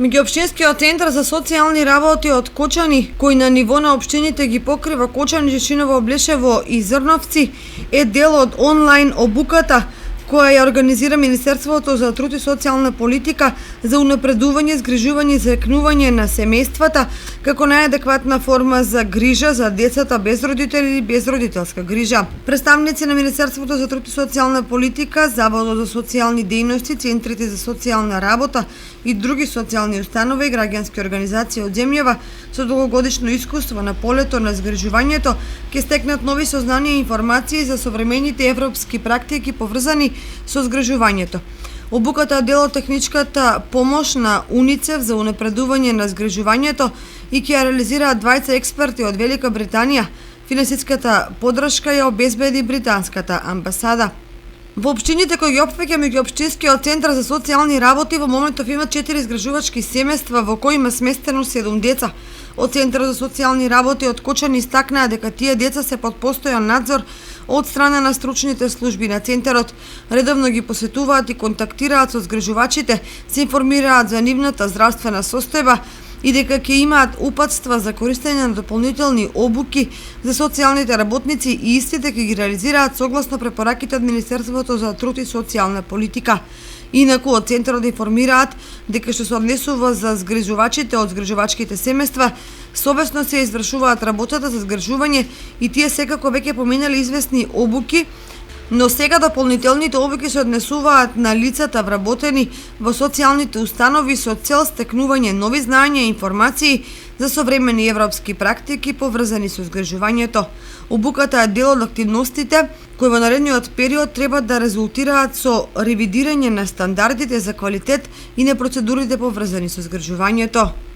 Меѓуопштинскиот центар за социјални работи од Кочани, кој на ниво на општините ги покрива Кочани, Жешиново, Блешево и Зрновци, е дел од онлайн обуката која ја организира Министерството за труд и социјална политика за унапредување, згрижување и заекнување на семејствата како најадекватна форма за грижа за децата без родители или без родителска грижа. Представници на Министерството за труд и социјална политика, Заводот за социјални дејности, центрите за социјална работа и други социјални установи и граѓански организации од земјава со долгогодишно искуство на полето на згрижувањето ќе стекнат нови сознанија и информации за современите европски практики поврзани со згрижувањето. Обуката е дел од техничката помош на УНИЦЕФ за унапредување на згрижувањето и ќе ја реализираат двајца експерти од Велика Британија. Финансиската поддршка ја обезбеди британската амбасада. Во општините кои ги опфаќа меѓуопштинскиот центар за социјални работи во моментов има 4 згрижувачки семејства во кои има сместено 7 деца. Од Центарот за социјални работи од Кочани истакнаа дека тие деца се под постојан надзор од страна на стручните служби на центарот. Редовно ги посетуваат и контактираат со згрижувачите, се информираат за нивната здравствена состојба и дека ќе имаат упатства за користење на дополнителни обуки за социјалните работници и истите ќе ги реализираат согласно препораките од Министерството за труд и социјална политика. Инаку од центарот информираат дека што се однесува за згрижувачите од згрижувачките семејства, совесно се извршуваат работата за згрижување и тие секако веќе поминали известни обуки, но сега дополнителните обуки се однесуваат на лицата вработени во социјалните установи со цел стекнување нови знаења и информации за современи европски практики поврзани со згрижувањето. Обуката е дел од активностите кои во наредниот период треба да резултираат со ревидирање на стандардите за квалитет и на процедурите поврзани со згрижувањето.